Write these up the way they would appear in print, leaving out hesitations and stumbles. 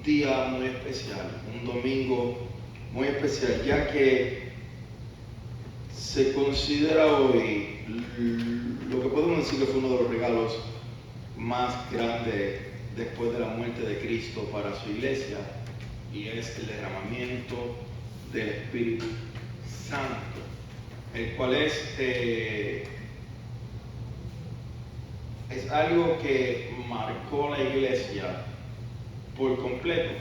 día muy especial, un domingo muy especial, ya que se considera hoy lo que podemos decir que fue uno de los regalos más grandes después de la muerte de Cristo para su iglesia, y es el derramamiento del Espíritu Santo, el cual es algo que marcó la iglesia por completo.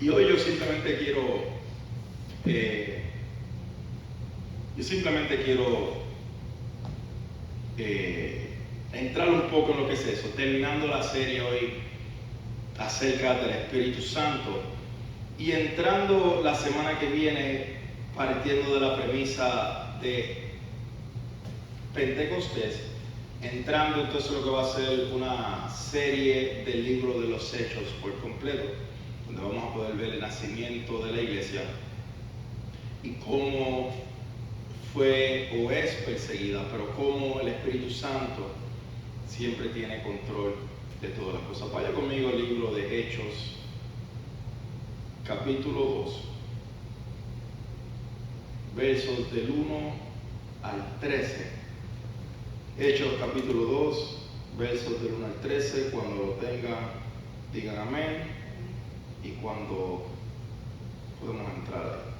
Y hoy yo simplemente quiero entrar un poco en lo que es eso, terminando la serie hoy acerca del Espíritu Santo y entrando la semana que viene partiendo de la premisa de Pentecostés, entrando entonces lo que va a ser una serie del libro de los Hechos por completo, donde vamos a poder ver el nacimiento de la iglesia y cómo fue o es perseguida, pero cómo el Espíritu Santo siempre tiene control de todas las cosas. Vaya conmigo al libro de Hechos, capítulo 2, versos del 1 al 13. Hechos capítulo 2, versos del 1 al 13. Cuando lo tengan, digan amén. Y cuando podemos entrar ahí.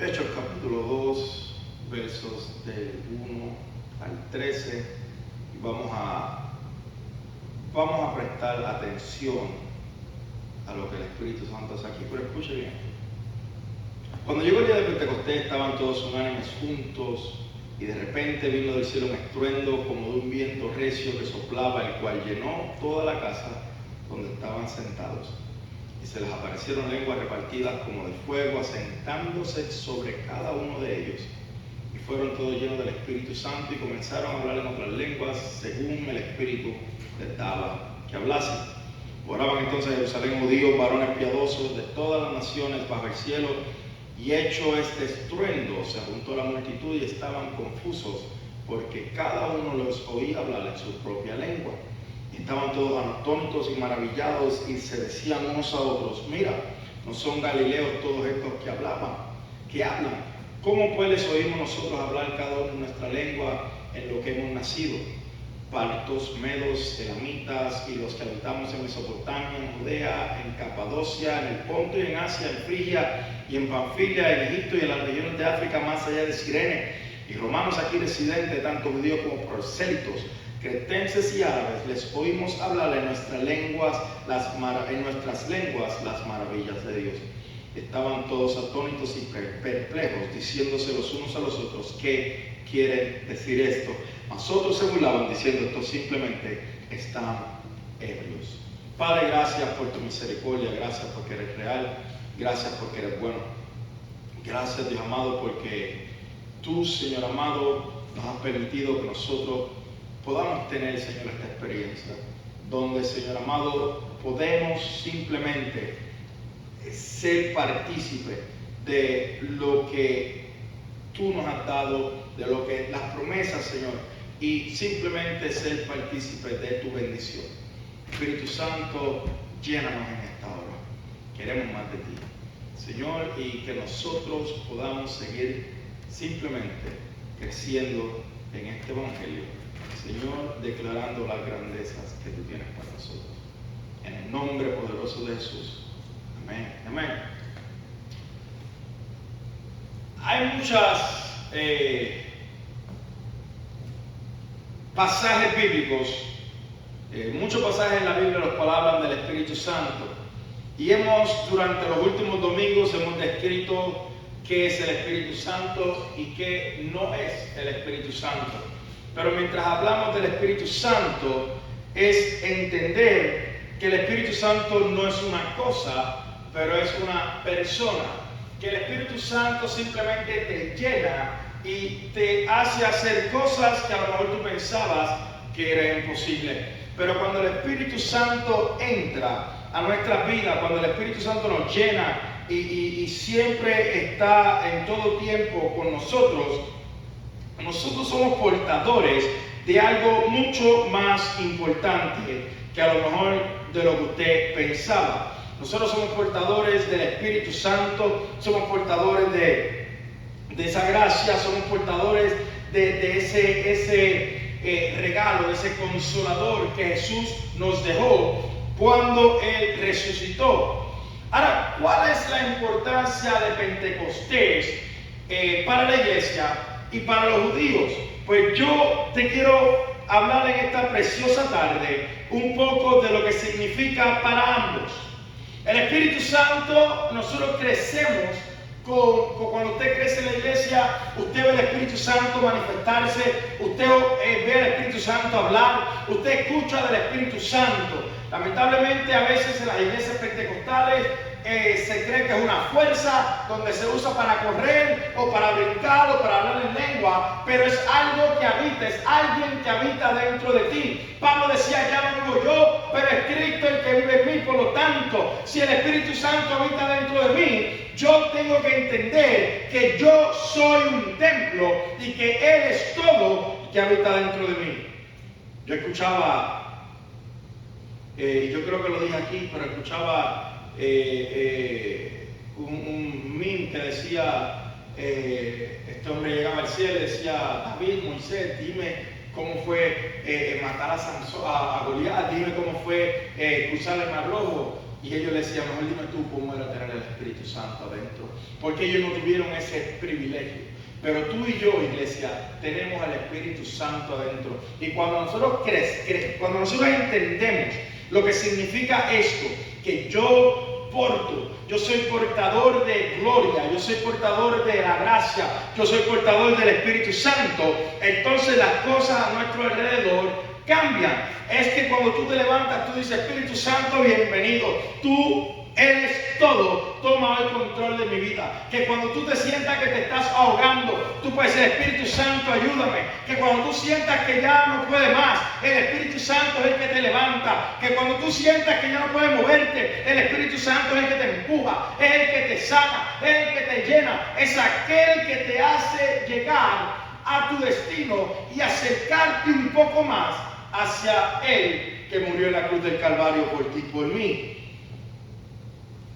Hechos capítulo 2, versos del 1 al 13. Y vamos a prestar atención a lo que el Espíritu Santo hace aquí. Pero escuche bien. Cuando llegó el día de Pentecostés, estaban todos unánimes juntos, y de repente vino del cielo un estruendo como de un viento recio que soplaba, el cual llenó toda la casa donde estaban sentados. Y se les aparecieron lenguas repartidas como de fuego, asentándose sobre cada uno de ellos. Y fueron todos llenos del Espíritu Santo y comenzaron a hablar en otras lenguas según el Espíritu les daba que hablasen. Oraban entonces en Jerusalén judíos, varones piadosos de todas las naciones bajo el cielo, y hecho este estruendo, se juntó la multitud y estaban confusos, porque cada uno los oía hablar en su propia lengua. Y estaban todos atónitos y maravillados, y se decían unos a otros: mira, ¿no son galileos todos estos que hablan? ¿Cómo pues les oímos nosotros hablar cada uno en nuestra lengua en lo que hemos nacido? Partos, medos, elamitas y los que habitamos en Mesopotamia, en Judea, en Capadocia, en el Ponto y en Asia, en Frigia y en Panfilia, en Egipto y en las regiones de África más allá de Cirene, y romanos aquí residentes, tanto judíos como prosélitos, cretenses y árabes, les oímos hablar en nuestras lenguas las maravillas de Dios. Estaban todos atónitos y perplejos, diciéndose los unos a los otros: ¿qué quiere decir esto? Mas otros se burlaban diciendo: estos simplemente están ebrios. Padre, gracias por tu misericordia, gracias porque eres real, gracias porque eres bueno. Gracias, Dios amado, porque tú, Señor amado, nos has permitido que nosotros podamos tener, Señor, esta experiencia, donde, Señor amado, podemos simplemente ser partícipe de lo que tú nos has dado, de lo que las promesas, Señor, y simplemente ser partícipe de tu bendición. Espíritu Santo, llénanos en esta hora. Queremos más de ti, Señor, y que nosotros podamos seguir simplemente creciendo en este evangelio, Señor, declarando las grandezas que tú tienes para nosotros. En el nombre poderoso de Jesús. Amén. Amén. Hay muchas pasajes bíblicos, muchos pasajes en la Biblia los cuales hablan del Espíritu Santo, y durante los últimos domingos hemos descrito qué es el Espíritu Santo y qué no es el Espíritu Santo. Pero mientras hablamos del Espíritu Santo, es entender que el Espíritu Santo no es una cosa, pero es una persona. Que el Espíritu Santo simplemente te llena y te hace hacer cosas que a lo mejor tú pensabas que era imposible. Pero cuando el Espíritu Santo entra a nuestras vidas, cuando el Espíritu Santo nos llena, y siempre está en todo tiempo con nosotros, nosotros somos portadores de algo mucho más importante que a lo mejor de lo que usted pensaba. Nosotros somos portadores del Espíritu Santo, somos portadores de esa gracia, somos portadores de ese regalo, de ese consolador que Jesús nos dejó cuando Él resucitó. Ahora, ¿cuál es la importancia de Pentecostés para la iglesia y para los judíos? Pues yo te quiero hablar en esta preciosa tarde un poco de lo que significa para ambos. El Espíritu Santo, nosotros crecemos cuando usted crece en la iglesia, usted ve el Espíritu Santo manifestarse, usted ve al Espíritu Santo hablar, usted escucha del Espíritu Santo. Lamentablemente a veces en las iglesias pentecostales se cree que es una fuerza donde se usa para correr o para brincar o para hablar en lengua, pero es algo que habita, es alguien que habita dentro de ti. Pablo decía, ya no vivo yo, pero es Cristo el que vive en mí. Por lo tanto, si el Espíritu Santo habita dentro de mí, yo tengo que entender que yo soy un templo y que Él es todo que habita dentro de mí. Yo escuchaba, yo creo que lo dije aquí, pero escuchaba un meme que decía, este hombre llegaba al cielo y decía, David, Moisés, dime cómo fue matar a Goliat, dime cómo fue cruzar el Mar Rojo. Y ellos le decían, mejor dime tú cómo era tener el Espíritu Santo adentro, porque ellos no tuvieron ese privilegio. Pero tú y yo, iglesia, tenemos el Espíritu Santo adentro. Y cuando nosotros cuando nosotros entendemos lo que significa esto, que yo soy portador de gloria, yo soy portador de la gracia, yo soy portador del Espíritu Santo, entonces las cosas a nuestro alrededor cambian. Es que cuando tú te levantas, tú dices, Espíritu Santo, bienvenido, tú eres todo, toma el control de mi vida. Que cuando tú te sientas que te estás ahogando, tú puedes decir, Espíritu Santo, ayúdame. Que cuando tú sientas que ya no puedes más, el Espíritu Santo es el que te levanta. Que cuando tú sientas que ya no puedes moverte, el Espíritu Santo es el que te empuja, es el que te sana, es el que te llena, es aquel que te hace llegar a tu destino y acercarte un poco más hacia Él que murió en la cruz del Calvario por ti y por mí.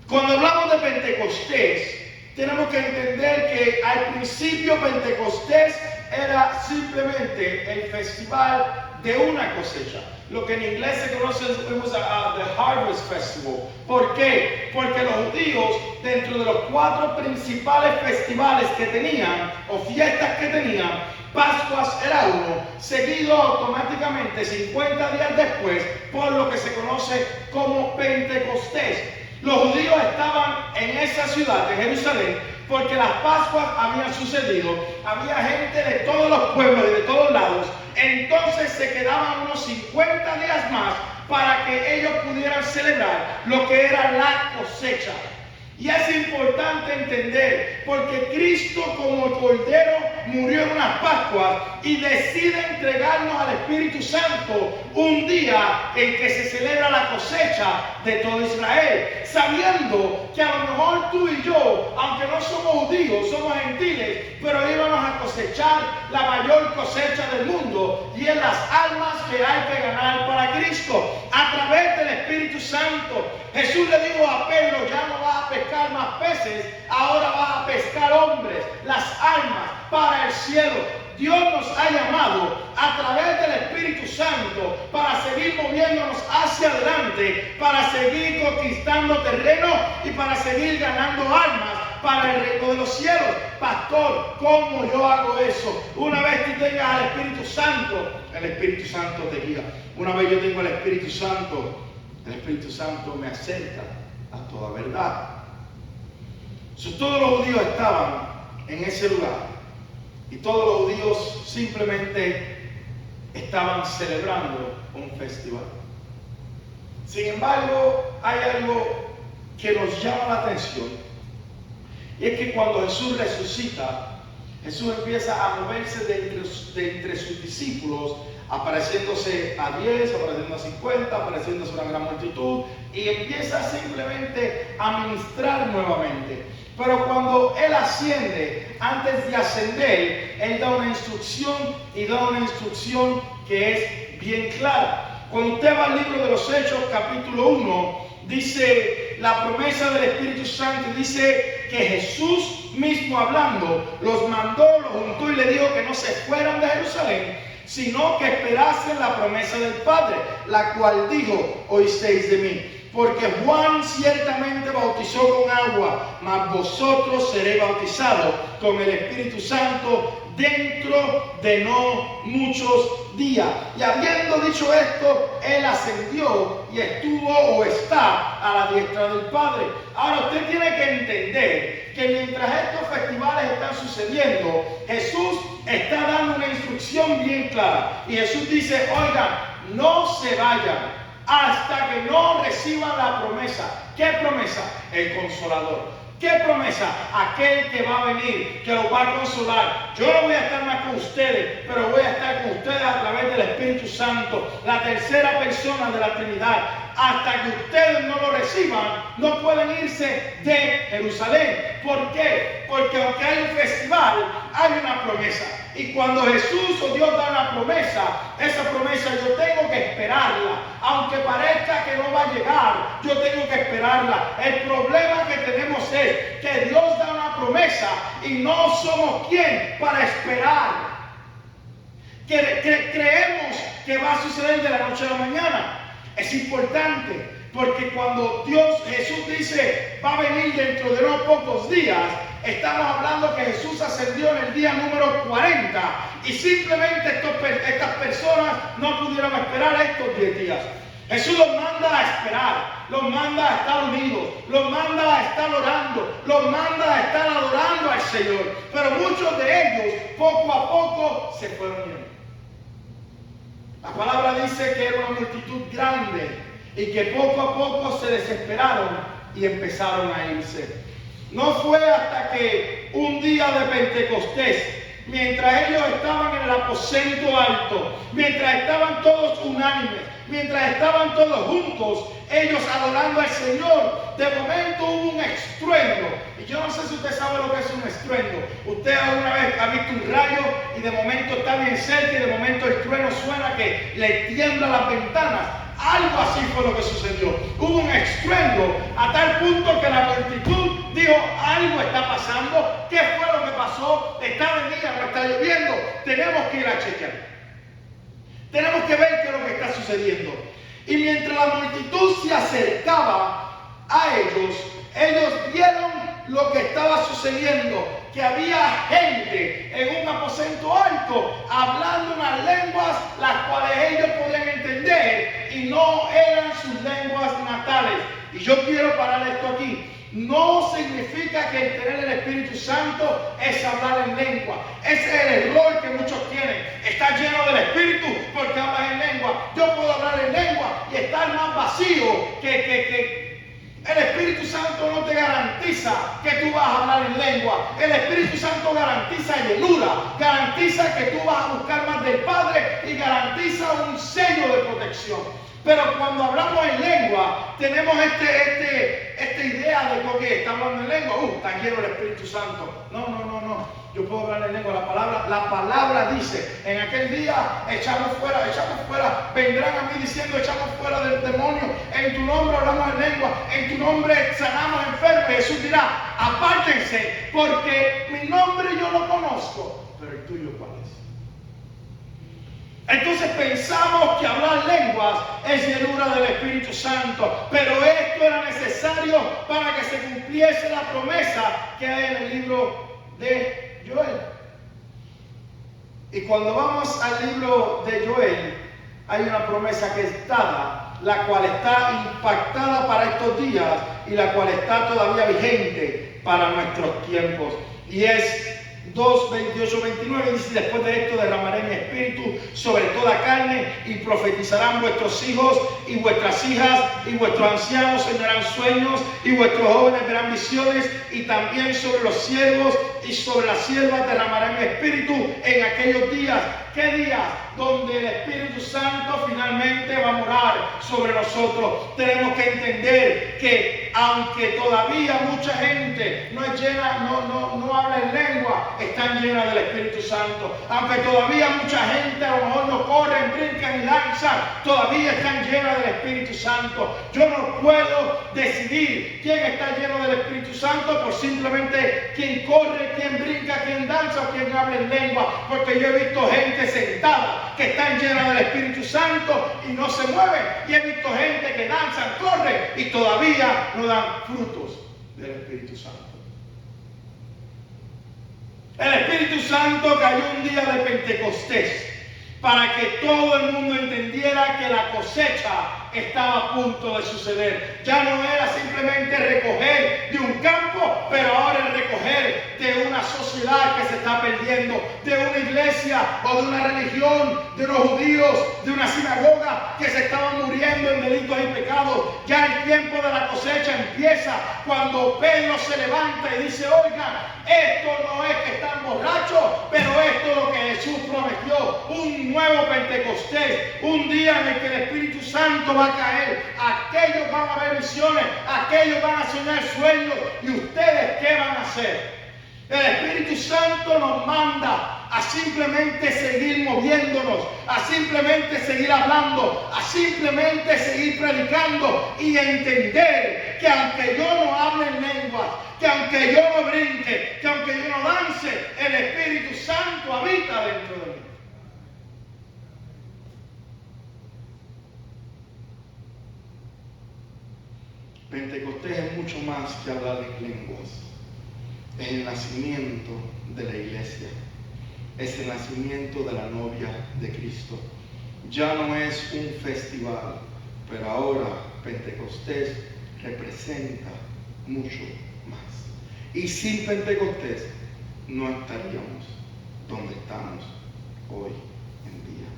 Cuando hablamos de Pentecostés, tenemos que entender que al principio Pentecostés era simplemente el festival de una cosecha. Lo que en inglés se conoce como the Harvest Festival. ¿Por qué? Porque los judíos, dentro de los 4 principales festivales que tenían, o fiestas que tenían, Pascuas era uno, seguido automáticamente 50 días después por lo que se conoce como Pentecostés. Los judíos estaban en esa ciudad, en Jerusalén, porque las Pascuas habían sucedido, había gente de todos los pueblos y de todos lados, entonces se quedaban unos 50 días más para que ellos pudieran celebrar lo que era la cosecha. Y es importante entender, porque Cristo como el Cordero murió en unas Pascuas y decide entregarnos al Espíritu Santo un día en que se celebra la cosecha de todo Israel, sabiendo que a lo mejor tú y yo, aunque no somos judíos, somos gentiles, pero íbamos a cosechar la mayor cosecha del mundo, y en las almas que hay que ganar para Cristo a través del Espíritu Santo. Jesús le dijo a Pedro, ya no vas a pescar más peces, ahora vas a pescar hombres, las almas para el cielo. Dios nos ha llamado a través del Espíritu Santo para seguir moviéndonos hacia adelante, para seguir conquistando terreno y para seguir ganando almas para el reino de los cielos. Pastor, ¿cómo yo hago eso? Una vez tú tengas al Espíritu Santo, el Espíritu Santo te guía. Una vez yo tengo el Espíritu Santo me acerca a toda verdad. Todos los judíos estaban en ese lugar y todos los judíos simplemente estaban celebrando un festival. Sin embargo, hay algo que nos llama la atención, y es que cuando Jesús resucita, Jesús empieza a moverse de entre sus discípulos apareciéndose a 10, apareciendo a 50, apareciéndose a una gran multitud, y empieza simplemente a ministrar nuevamente. Pero cuando Él asciende, antes de ascender, Él da una instrucción, y da una instrucción que es bien clara. Cuando usted va al libro de los Hechos, capítulo 1, dice la promesa del Espíritu Santo, dice que Jesús mismo hablando, los mandó, los juntó y le dijo que no se fueran de Jerusalén, sino que esperasen la promesa del Padre, la cual dijo: oísteis de mí. Porque Juan ciertamente bautizó con agua, mas vosotros seréis bautizados con el Espíritu Santo dentro de no muchos días. Y habiendo dicho esto, Él ascendió y estuvo o está a la diestra del Padre. Ahora usted tiene que entender que mientras estos festivales están sucediendo, Jesús está dando una instrucción bien clara. Y Jesús dice: oigan, no se vayan hasta que no reciban la promesa. ¿Qué promesa? El Consolador. ¿Qué promesa? Aquel que va a venir, que los va a consolar. Yo no voy a estar más con ustedes, pero voy a estar con ustedes a través del Espíritu Santo, la tercera persona de la Trinidad. Hasta que ustedes no lo reciban, no pueden irse de Jerusalén. ¿Por qué? Porque aunque hay un festival, hay una promesa. Y cuando Jesús o Dios da una promesa, esa promesa yo tengo que esperarla. Aunque parezca que no va a llegar, yo tengo que esperarla. El problema que tenemos es que Dios da una promesa y no somos quien para esperar. Creemos que va a suceder de la noche a la mañana. Es importante, porque cuando Jesús dice va a venir dentro de unos pocos días, estamos hablando que Jesús ascendió en el día número 40 y simplemente estas personas no pudieron esperar estos 10 días. Jesús los manda a esperar, los manda a estar unidos, los manda a estar orando, los manda a estar adorando al Señor. Pero muchos de ellos poco a poco se fueron yendo. La palabra dice que era una multitud grande y que poco a poco se desesperaron y empezaron a irse. No fue hasta que un día de Pentecostés, mientras ellos estaban en el aposento alto, mientras estaban todos unánimes, mientras estaban todos juntos, ellos adorando al Señor, de momento hubo un estruendo. Y yo no sé si usted sabe lo que es un estruendo. Usted alguna vez ha visto un rayo y de momento está bien cerca y de momento el trueno suena que le tiembla las ventanas. Algo así fue lo que sucedió. Hubo un estruendo a tal punto que la multitud dijo: algo está pasando. ¿Qué fue lo que pasó? Está de día, no está lloviendo. Tenemos que ir a chequear. Tenemos que ver qué es lo que está sucediendo. Y mientras la multitud se acercaba a ellos vieron lo que estaba sucediendo, que había gente en un aposento alto hablando unas lenguas las cuales ellos podían entender y no eran sus lenguas natales. Y yo quiero parar esto aquí. No significa que el tener el Espíritu Santo es hablar en lengua. Ese es el error que muchos tienen. Estar lleno del Espíritu porque hablas en lengua. Yo puedo hablar en lengua y estar más vacío que el Espíritu Santo no te garantiza que tú vas a hablar en lengua. El Espíritu Santo garantiza llenura, garantiza que tú vas a buscar más del Padre y garantiza un sello de protección. Pero cuando hablamos en lengua, tenemos esta idea de que está hablando en lengua. Está lleno el Espíritu Santo. No. Yo puedo hablar en lengua. La palabra dice: en aquel día echamos fuera. Vendrán a mí diciendo: echamos fuera del demonio. En tu nombre hablamos en lengua. En tu nombre sanamos enfermos. Y Jesús dirá: apártense, porque mi nombre yo lo conozco, pero el tuyo ¿cuál es? Entonces pensamos que hablar lenguas es llenura del Espíritu Santo, pero esto era necesario para que se cumpliese la promesa que hay en el libro de Joel. Y cuando vamos al libro de Joel, hay una promesa que es dada, la cual está impactada para estos días y la cual está todavía vigente para nuestros tiempos. Y es 2, 28, 29 dice: después de esto derramaré mi espíritu sobre toda carne, y profetizarán vuestros hijos y vuestras hijas, y vuestros ancianos soñarán sueños, y vuestros jóvenes verán visiones, y también sobre los siervos y sobre las siervas derramaré mi espíritu en aquellos días. ¿Qué días? Donde el Espíritu Santo finalmente va a morar sobre nosotros. Tenemos que entender que aunque todavía mucha gente no es llena, no habla en lengua, están llenas del Espíritu Santo. Aunque todavía mucha gente a lo mejor no corren, brincan y danzan, todavía están llenas del Espíritu Santo. Yo no puedo decidir quién está lleno del Espíritu Santo por simplemente quién corre, quién brinca, quién danza o quién habla en lengua, porque yo he visto gente sentada que están llenas del Espíritu Santo y no se mueven, y he visto gente que danzan, corren y todavía no dan frutos del Espíritu Santo. El Espíritu Santo cayó un día de Pentecostés para que todo el mundo entendiera que la cosecha estaba a punto de suceder. Ya no era simplemente recoger de un campo, pero ahora es recoger de una sociedad que se está perdiendo, de una iglesia o de una religión, de unos judíos, de una sinagoga que se estaban muriendo en delitos y pecados. Ya el tiempo de la cosecha empieza cuando Pedro se levanta y dice: oigan, esto no es que están borrachos, pero esto es lo que Jesús prometió, un nuevo Pentecostés, un día en el que el Espíritu Santo va a caer. Aquellos van a ver visiones, aquellos van a soñar sueños, y ustedes ¿qué van a hacer? El Espíritu Santo nos manda a simplemente seguir moviéndonos, a simplemente seguir hablando, a simplemente seguir predicando y entender que aunque yo no hable en lenguas, que aunque yo no brinque, que aunque yo no dance, el Espíritu Santo habita dentro de mí. Pentecostés es mucho más que hablar en lenguas. Es el nacimiento de la iglesia. Es el nacimiento de la novia de Cristo. Ya no es un festival, pero ahora Pentecostés representa mucho más. Y sin Pentecostés no estaríamos donde estamos hoy en día.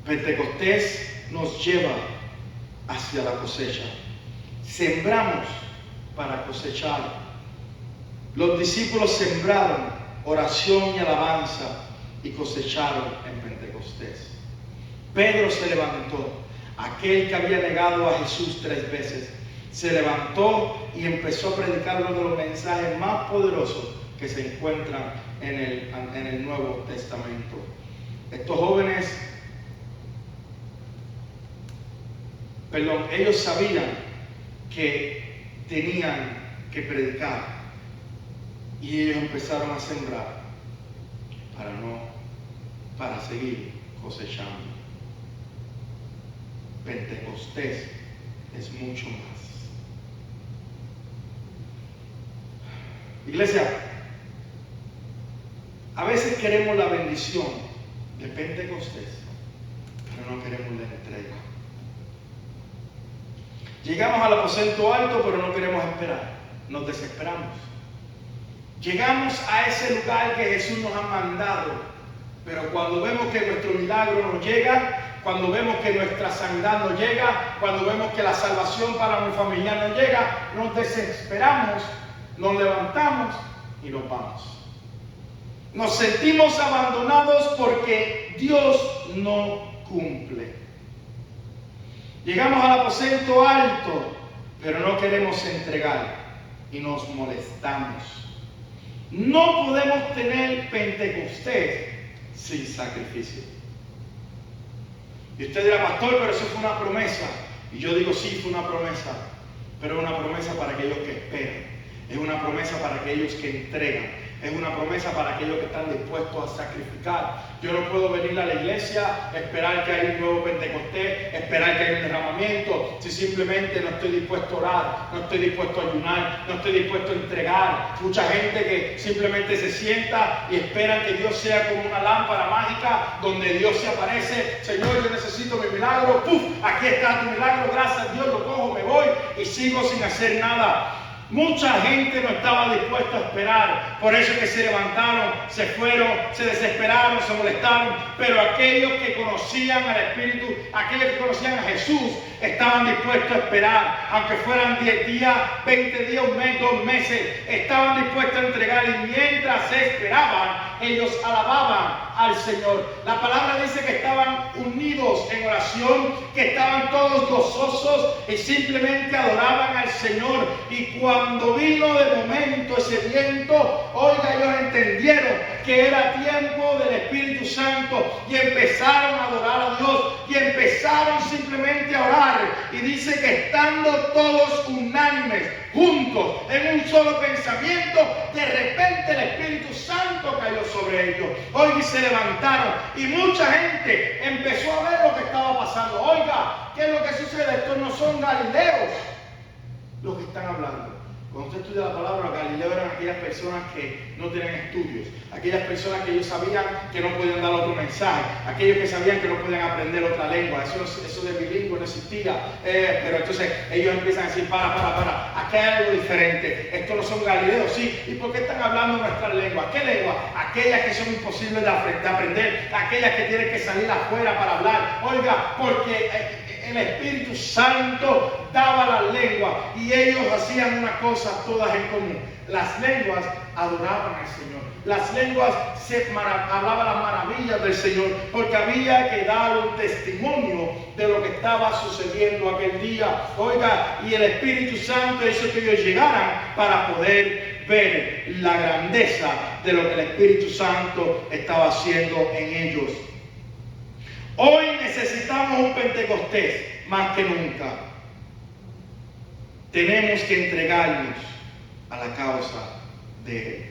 Pentecostés nos lleva hacia la cosecha. Sembramos para cosechar. Los discípulos sembraron oración y alabanza y cosecharon en Pentecostés. Pedro se levantó, aquel que había negado a Jesús 3 veces, se levantó y empezó a predicar uno de los mensajes más poderosos que se encuentran en el Nuevo Testamento. Estos jóvenes, ellos sabían que tenían que predicar, y ellos empezaron a sembrar para seguir cosechando. Pentecostés es mucho más. Iglesia, a veces queremos la bendición de Pentecostés, pero no queremos la entrega. Llegamos al aposento alto, pero no queremos esperar. Nos desesperamos. Llegamos a ese lugar que Jesús nos ha mandado, pero cuando vemos que nuestro milagro no llega, cuando vemos que nuestra sanidad no llega, cuando vemos que la salvación para mi familiar no llega, nos desesperamos, nos levantamos y nos vamos. Nos sentimos abandonados porque Dios no cumple. Llegamos al aposento alto, pero no queremos entregar y nos molestamos. No podemos tener Pentecostés sin sacrificio. Y usted dirá: pastor, pero eso fue una promesa. Y yo digo: sí, fue una promesa, pero es una promesa para aquellos que esperan. Es una promesa para aquellos que entregan. Es una promesa para aquellos que están dispuestos a sacrificar. Yo no puedo venir a la iglesia, esperar que haya un nuevo Pentecostés, esperar que haya un derramamiento, si simplemente no estoy dispuesto a orar, no estoy dispuesto a ayunar, no estoy dispuesto a entregar. Mucha gente que simplemente se sienta y espera que Dios sea como una lámpara mágica donde Dios se aparece. Señor, yo necesito mi milagro. ¡Puf! Aquí está tu milagro, gracias a Dios, lo cojo, me voy y sigo sin hacer nada. Mucha gente no estaba dispuesta a esperar. Por eso es que se levantaron, se fueron, se desesperaron, se molestaron. Pero aquellos que conocían al Espíritu, aquellos que conocían a Jesús, estaban dispuestos a esperar. Aunque fueran 10 días, 20 días, un mes, 2 meses, estaban dispuestos a entregar. Y mientras se esperaban, ellos alababan al Señor. La palabra dice que estaban unidos en oración, que estaban todos gozosos y simplemente adoraban al Señor. Y cuando vino de momento ese viento, oiga, ellos entendieron que era tiempo del Espíritu Santo y empezaron a adorar a Dios y empezaron simplemente a orar. Y dice que estando todos unánimes, juntos, en un solo pensamiento, de repente el Espíritu Santo cayó sobre ellos. Oiga, y se levantaron y mucha gente empezó a ver lo que estaba pasando. Oiga, ¿qué es lo que sucede? Estos no son galileos los que están hablando. Cuando usted estudia la palabra, los galileos eran aquellas personas que no tenían estudios, aquellas personas que ellos sabían que no podían dar otro mensaje, aquellos que sabían que no podían aprender otra lengua. Eso de bilingüe no existía. Pero entonces ellos empiezan a decir, para, aquí hay algo diferente. Estos no son galileos, sí. ¿Y por qué están hablando nuestras lenguas? ¿Qué lengua? Aquellas que son imposibles de aprender, aquellas que tienen que salir afuera para hablar. Oiga, porque el Espíritu Santo daba las lenguas y ellos hacían una cosa todas en común. Las lenguas adoraban al Señor. Las lenguas hablaban las maravillas del Señor, porque había que dar un testimonio de lo que estaba sucediendo aquel día. Oiga, y el Espíritu Santo hizo que ellos llegaran para poder ver la grandeza de lo que el Espíritu Santo estaba haciendo en ellos. Hoy necesitamos un Pentecostés más que nunca. Tenemos que entregarnos a la causa de Él.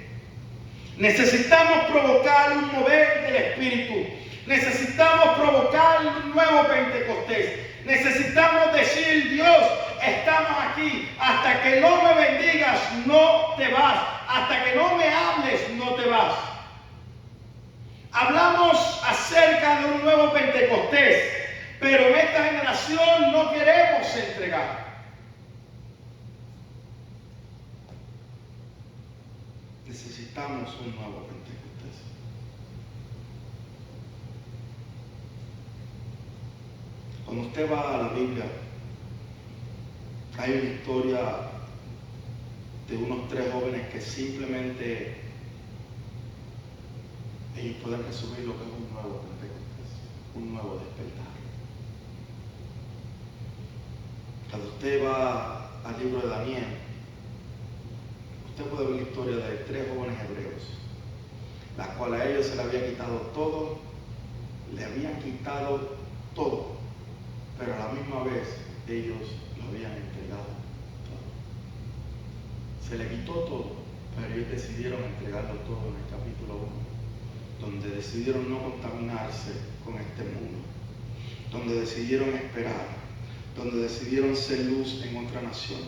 Necesitamos provocar un mover del Espíritu. Necesitamos provocar un nuevo Pentecostés. Necesitamos decir, Dios, estamos aquí. Hasta que no me bendigas, no te vas. Hasta que no me hables, no te vas. Hablamos acerca de un nuevo Pentecostés, pero en esta generación no queremos entregar. Necesitamos un nuevo Pentecostés. Cuando usted va a la Biblia, hay una historia de unos 3 jóvenes que simplemente ellos pueden resumir lo que es un nuevo Pentecostés, un nuevo despertar. Cuando usted va al libro de Daniel, usted puede ver la historia de 3 jóvenes hebreos, las cuales a ellos se les había quitado todo, le habían quitado todo, pero a la misma vez ellos lo habían entregado todo. Se les quitó todo, pero ellos decidieron entregarlo todo en el capítulo 1, donde decidieron no contaminarse con este mundo, donde decidieron esperar, donde decidieron ser luz en otra nación,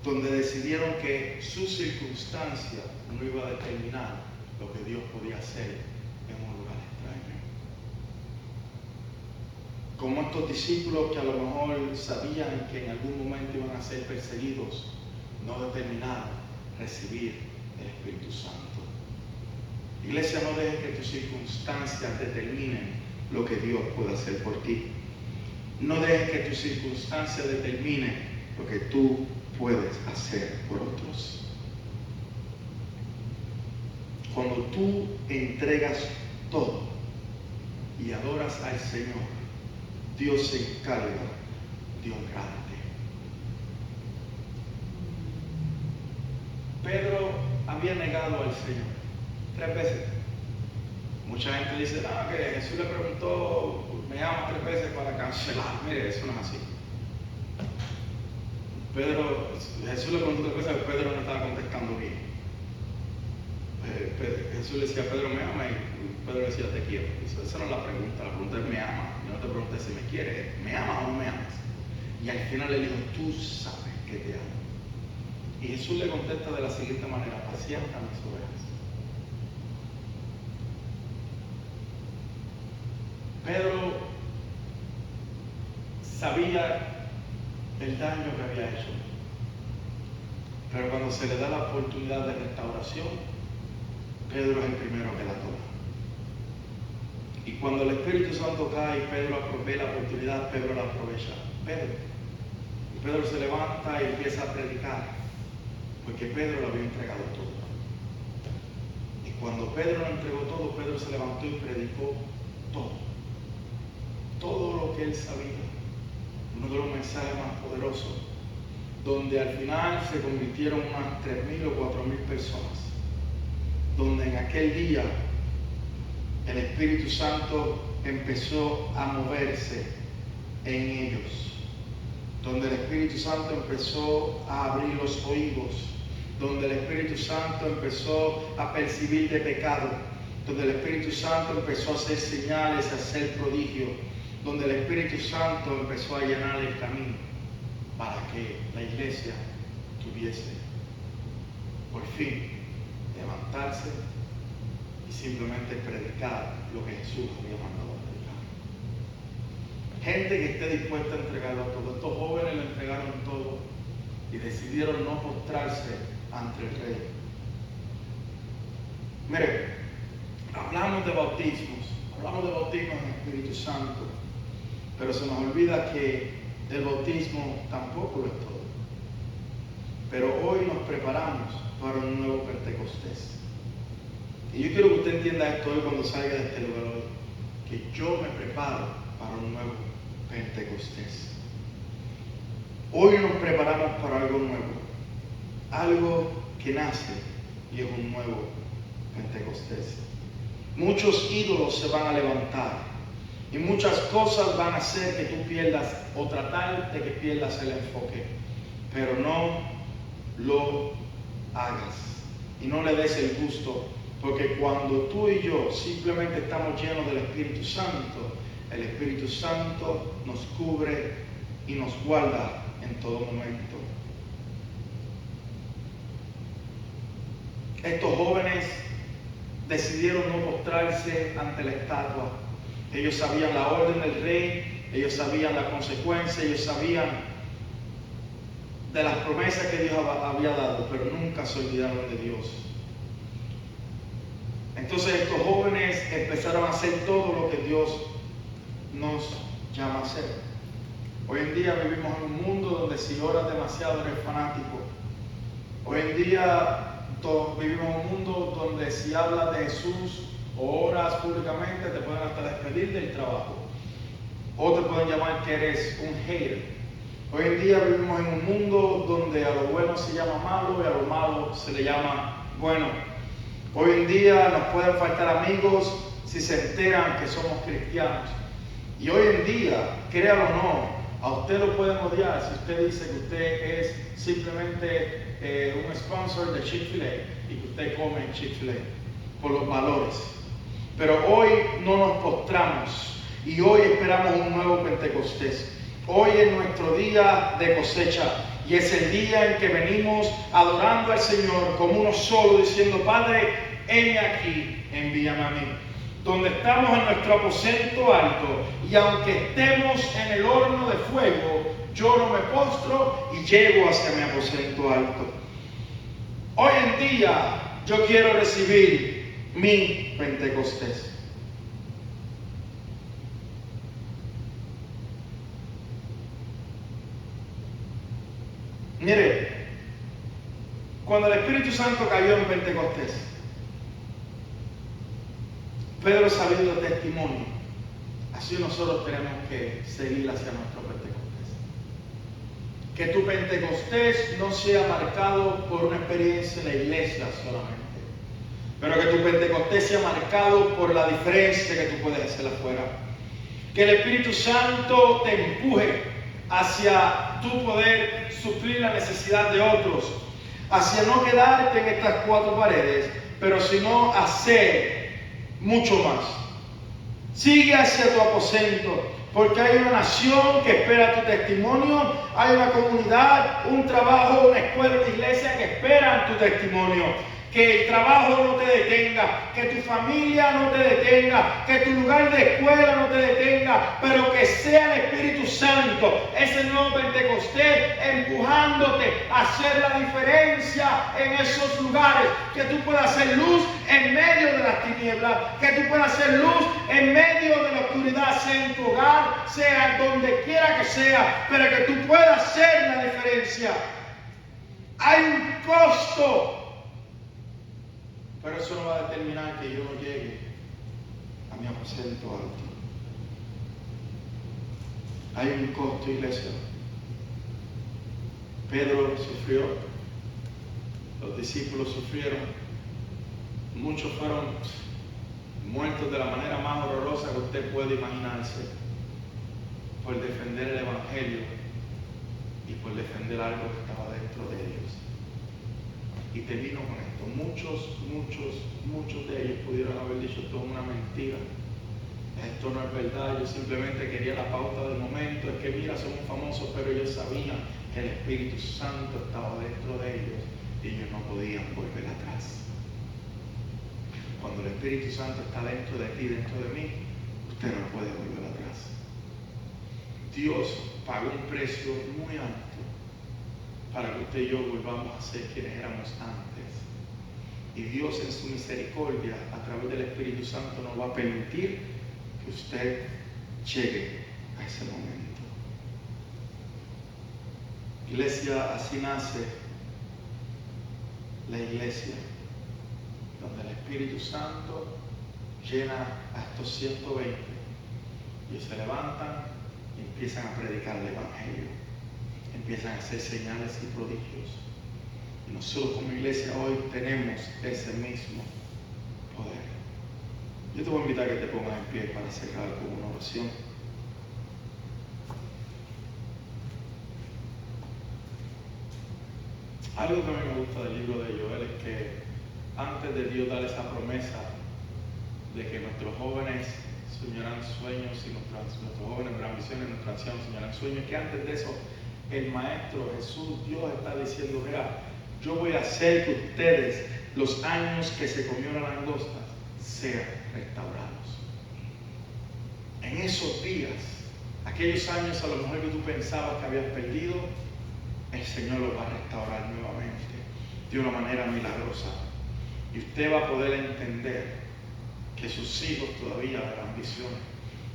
donde decidieron que su circunstancia no iba a determinar lo que Dios podía hacer en un lugar extraño. Como estos discípulos que a lo mejor sabían que en algún momento iban a ser perseguidos, no determinaron recibir el Espíritu Santo. Iglesia, no dejes que tus circunstancias determinen lo que Dios puede hacer por ti. No dejes que tus circunstancias determinen lo que tú puedes hacer por otros. Cuando tú entregas todo y adoras al Señor, Dios se encarga de honrarte. Pedro había negado al Señor 3 veces. Mucha gente dice, que Jesús le preguntó, me llama 3 veces para cancelar. Mire, eso no es así. Jesús le preguntó 3 veces, pero Pedro no estaba contestando bien. Jesús le decía, Pedro, ¿me ama? Y Pedro le decía, te quiero. Esa no es la pregunta es, ¿me ama? Yo no te pregunté si me quieres, ¿me amas o no me amas? Y al final le dijo, tú sabes que te amo. Y Jesús le contesta de la siguiente manera, pacienta mis ovejas. Pedro sabía el daño que había hecho. Pero cuando se le da la oportunidad de restauración, Pedro es el primero que la toma. Y cuando el Espíritu Santo cae y Pedro ve la oportunidad, Pedro la aprovecha. Y Pedro se levanta y empieza a predicar, porque Pedro le había entregado todo. Y cuando Pedro le entregó todo, Pedro se levantó y predicó todo. Todo lo que él sabía. Uno de los mensajes más poderosos, donde al final se convirtieron unas 3.000 o 4.000 personas. Donde en aquel día el Espíritu Santo empezó a moverse en ellos. Donde el Espíritu Santo empezó a abrir los oídos. Donde el Espíritu Santo empezó a percibir de pecado. Donde el Espíritu Santo empezó a hacer señales, a hacer prodigios. Donde el Espíritu Santo empezó a llenar el camino para que la iglesia tuviese por fin levantarse y simplemente predicar lo que Jesús había mandado a predicar. Gente que esté dispuesta a entregarlo todo. Estos jóvenes le entregaron todo y decidieron no postrarse ante el Rey. Mire, hablamos de bautismos en el Espíritu Santo, pero se nos olvida que el bautismo tampoco lo es todo. Pero hoy nos preparamos para un nuevo Pentecostés. Y yo quiero que usted entienda esto hoy cuando salga de este lugar hoy, que yo me preparo para un nuevo Pentecostés. Hoy nos preparamos para algo nuevo, algo que nace y es un nuevo Pentecostés. Muchos ídolos se van a levantar y muchas cosas van a hacer que tú pierdas o tratar de que pierdas el enfoque, pero no lo hagas y no le des el gusto, porque cuando tú y yo simplemente estamos llenos del Espíritu Santo, el Espíritu Santo nos cubre y nos guarda en todo momento. Estos jóvenes decidieron no postrarse ante la estatua. Ellos sabían la orden del rey, ellos sabían la consecuencia, ellos sabían de las promesas que Dios había dado, pero nunca se olvidaron de Dios. Entonces estos jóvenes empezaron a hacer todo lo que Dios nos llama a hacer. Hoy en día vivimos en un mundo donde si oras demasiado eres fanático. Hoy en día vivimos en un mundo donde si hablas de Jesús o oras públicamente te pueden hasta despedir del trabajo. O te pueden llamar que eres un hater. Hoy en día vivimos en un mundo donde a lo bueno se llama malo y a lo malo se le llama bueno. Hoy en día nos pueden faltar amigos si se enteran que somos cristianos. Y hoy en día, créalo o no, a usted lo pueden odiar si usted dice que usted es simplemente un sponsor de Chick-fil-A y que usted come Chick-fil-A por los valores. Pero hoy no nos postramos y hoy esperamos un nuevo Pentecostés. Hoy es nuestro día de cosecha y es el día en que venimos adorando al Señor como uno solo, diciendo: Padre, heme aquí, envíame a mí. Donde estamos en nuestro aposento alto y aunque estemos en el horno de fuego, yo no me postro y llego hacia mi aposento alto. Hoy en día yo quiero recibir mi Pentecostés. Mire, cuando el Espíritu Santo cayó en Pentecostés, Pedro salió de testimonio. Así nosotros tenemos que seguir hacia nuestro Pentecostés. Que tu Pentecostés no sea marcado por una experiencia en la iglesia solamente, pero que tu Pentecostés sea marcado por la diferencia que tú puedes hacer afuera. Que el Espíritu Santo te empuje hacia tu poder suplir la necesidad de otros, hacia no quedarte en estas cuatro paredes, pero sino hacer mucho más. Sigue hacia tu aposento, porque hay una nación que espera tu testimonio, hay una comunidad, un trabajo, una escuela, una iglesia que esperan tu testimonio. Que el trabajo no te detenga, que tu familia no te detenga, que tu lugar de escuela no te detenga, pero que sea el Espíritu Santo, ese nuevo Pentecostés, empujándote a hacer la diferencia en esos lugares. Que tú puedas hacer luz en medio de las tinieblas, que tú puedas hacer luz en medio de la oscuridad, sea en tu hogar, sea donde quiera que sea, pero que tú puedas hacer la diferencia. Hay un costo, pero eso no va a determinar que yo no llegue a mi aposento alto. Hay un costo, iglesia. Pedro sufrió, los discípulos sufrieron, muchos fueron muertos de la manera más horrorosa que usted puede imaginarse por defender el Evangelio y por defender algo que estaba dentro de ellos. Y termino con esto. Muchos de ellos pudieron haber dicho: esto es una mentira, esto no es verdad, yo simplemente quería la pauta del momento, es que mira, somos famosos, pero ellos sabían que el Espíritu Santo estaba dentro de ellos y ellos no podían volver atrás. Cuando el Espíritu Santo está dentro de ti, dentro de mí, usted no puede volver atrás. Dios pagó un precio muy alto para que usted y yo volvamos a ser quienes éramos antes. Y Dios en su misericordia, a través del Espíritu Santo, nos va a permitir que usted llegue a ese momento. Iglesia, así nace la iglesia, donde el Espíritu Santo llena a estos 120 y se levantan y empiezan a predicar el Evangelio, empiezan a hacer señales y prodigios. Y nosotros como iglesia hoy tenemos ese mismo poder. Yo te voy a invitar a que te pongas en pie para cerrar con una oración. Algo que a mí me gusta del libro de Joel es que antes de Dios dar esa promesa de que nuestros jóvenes soñarán sueños y nuestros jóvenes verán visiones, nuestros ancianos soñarán sueños, que antes de eso el Maestro Jesús, Dios está diciendo: mira, yo voy a hacer que ustedes, los años que se comió la langosta, sean restaurados. En esos días, aquellos años a lo mejor que tú pensabas que habías perdido, el Señor los va a restaurar nuevamente de una manera milagrosa. Y usted va a poder entender que sus hijos todavía verán visiones,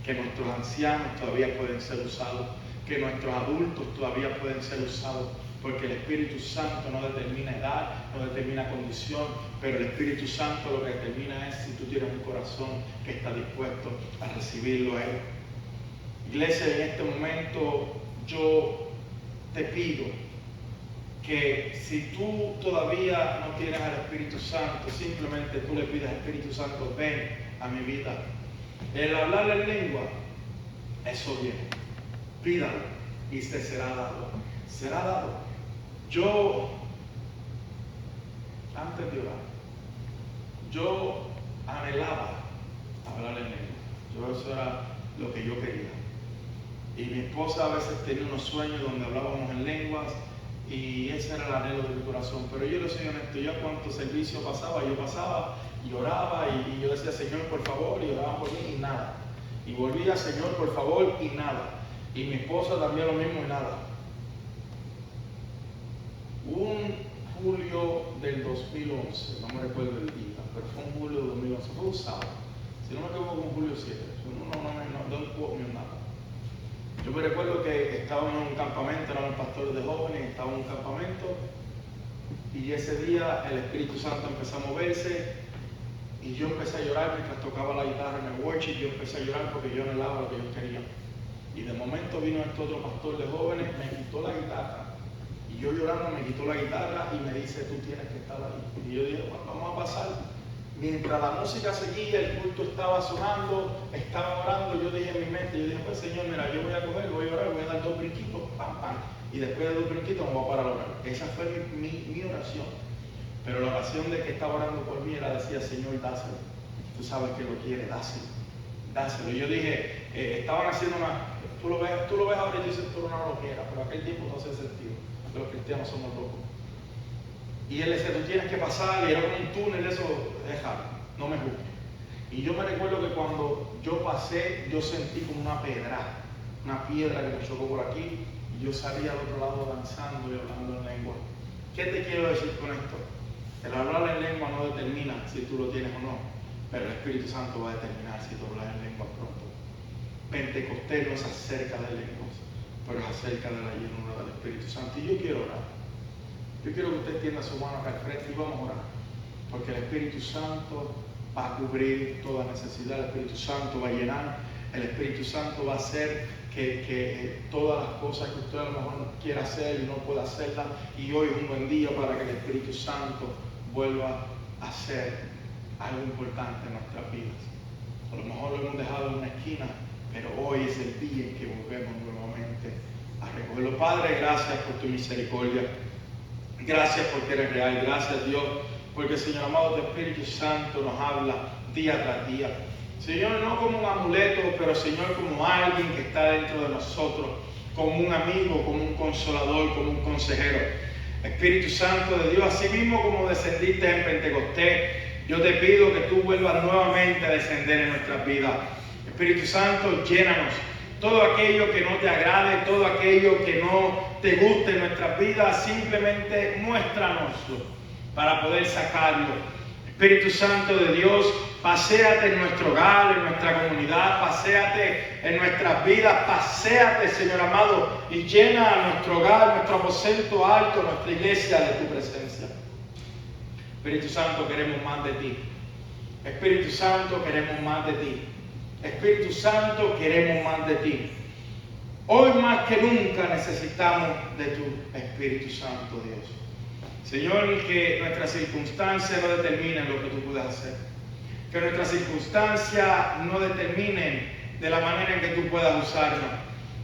que nuestros ancianos todavía pueden ser usados, que nuestros adultos todavía pueden ser usados, porque el Espíritu Santo no determina edad, no determina condición, pero el Espíritu Santo lo que determina es si tú tienes un corazón que está dispuesto a recibirlo a Él. Iglesia, en este momento yo te pido que si tú todavía no tienes al Espíritu Santo, simplemente tú le pides al Espíritu Santo: ven a mi vida. El hablar en lengua, eso viene. Pídalo y te será dado. Será dado. Yo, antes de orar, yo anhelaba hablar en lengua. Eso era lo que yo quería. Y mi esposa a veces tenía unos sueños donde hablábamos en lenguas, y ese era el anhelo de mi corazón. Pero yo le soy honesto, yo a cuánto servicio pasaba, yo pasaba y oraba y yo decía: Señor, por favor, y oraba por mí y nada. Y volvía: Señor, por favor, y nada. Y mi esposa también lo mismo y nada. Un julio del 2011, no me recuerdo el día, pero fue un julio del 2011, fue un sábado. Si no me equivoco, un julio 7, no quote me on nada. Yo me recuerdo que estábamos en un campamento, éramos pastores de jóvenes, estábamos en un campamento, y ese día el Espíritu Santo empezó a moverse, y yo empecé a llorar mientras tocaba la guitarra en el worship. Yo empecé a llorar porque yo anhelaba lo que yo quería. Y de momento vino este otro pastor de jóvenes, me quitó la guitarra, y yo llorando me quitó la guitarra y me dice: tú tienes que estar ahí. Y yo dije: bueno, vamos a pasar. Mientras la música seguía, el culto estaba sonando, estaba orando, yo dije en mi mente, yo dije: pues Señor, mira, yo voy a coger, voy a orar, voy a dar 2 brinquitos, pam, pam, y después de 2 brinquitos me voy a parar a orar. Esa fue mi oración. Pero la oración de que estaba orando por mí era: decía: Señor, dáselo. Tú sabes que lo quiere, dáselo. Dáselo. Y yo dije, estaban haciendo tú lo ves ahora y dices: tú no lo quieras, pero aquel tiempo no hace sentido, que los cristianos somos locos. Y él decía, tú tienes que pasar, y era un túnel, eso, déjalo, no me juzgues. Y yo me recuerdo que cuando yo pasé, yo sentí como una piedra que me chocó por aquí, y yo salí al otro lado danzando y hablando en lengua. ¿Qué te quiero decir con esto? El hablar en lengua no determina si tú lo tienes o no, pero el Espíritu Santo va a determinar si tú hablas en lengua pronto. Pentecostés no es acerca de lenguas, pero es acerca de la llenura del Espíritu Santo. Y yo quiero orar. Yo quiero que usted extienda su mano acá al frente y vamos a orar. Porque el Espíritu Santo va a cubrir toda necesidad, el Espíritu Santo va a llenar, el Espíritu Santo va a hacer que todas las cosas que usted a lo mejor no quiera hacer y no pueda hacerlas, y hoy es un buen día para que el Espíritu Santo vuelva a hacer algo importante en nuestras vidas. A lo mejor lo hemos dejado en una esquina, pero hoy es el día en que volvemos nuevamente a recogerlo. Padre, gracias por tu misericordia. Gracias porque eres real. Gracias, Dios, porque, Señor amado, tu Espíritu Santo nos habla día tras día. Señor, no como un amuleto, pero, Señor, como alguien que está dentro de nosotros, como un amigo, como un consolador, como un consejero. Espíritu Santo de Dios, así mismo como descendiste en Pentecostés, yo te pido que tú vuelvas nuevamente a descender en nuestras vidas. Espíritu Santo, llénanos. Todo aquello que no te agrade, todo aquello que no te guste en nuestras vidas, simplemente muéstranoslo para poder sacarlo. Espíritu Santo de Dios, paséate en nuestro hogar, en nuestra comunidad, paséate en nuestras vidas, paséate, Señor amado, y llena a nuestro hogar, nuestro aposento alto, nuestra iglesia de tu presencia. Espíritu Santo, queremos más de ti. Espíritu Santo, queremos más de ti. Espíritu Santo, queremos más de ti. Hoy más que nunca necesitamos de tu Espíritu Santo, Dios. Señor, que nuestras circunstancias no determinen lo que tú puedes hacer. Que nuestras circunstancias no determinen de la manera en que tú puedas usarnos.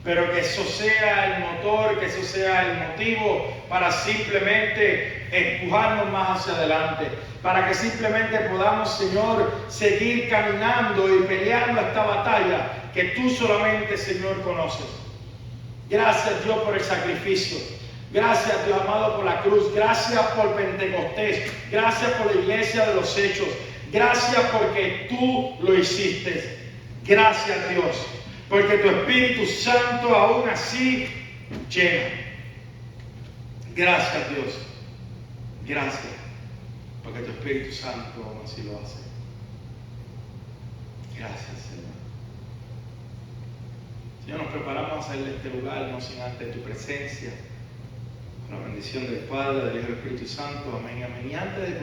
Pero que eso sea el motor, que eso sea el motivo para simplemente empujarnos más hacia adelante. Para que simplemente podamos, Señor, seguir caminando y peleando esta batalla que tú solamente, Señor, conoces. Gracias, Dios, por el sacrificio. Gracias, Dios amado, por la cruz. Gracias por Pentecostés. Gracias por la iglesia de los hechos. Gracias porque tú lo hiciste. Gracias, Dios, porque tu Espíritu Santo aún así llena. Gracias, Dios. Gracias, porque tu Espíritu Santo aún así lo hace. Gracias, Señor. Señor, nos preparamos a salir de este lugar, no sin antes tu presencia. Con la bendición del Padre, del Hijo y del Espíritu Santo. Amén, amén. Y antes de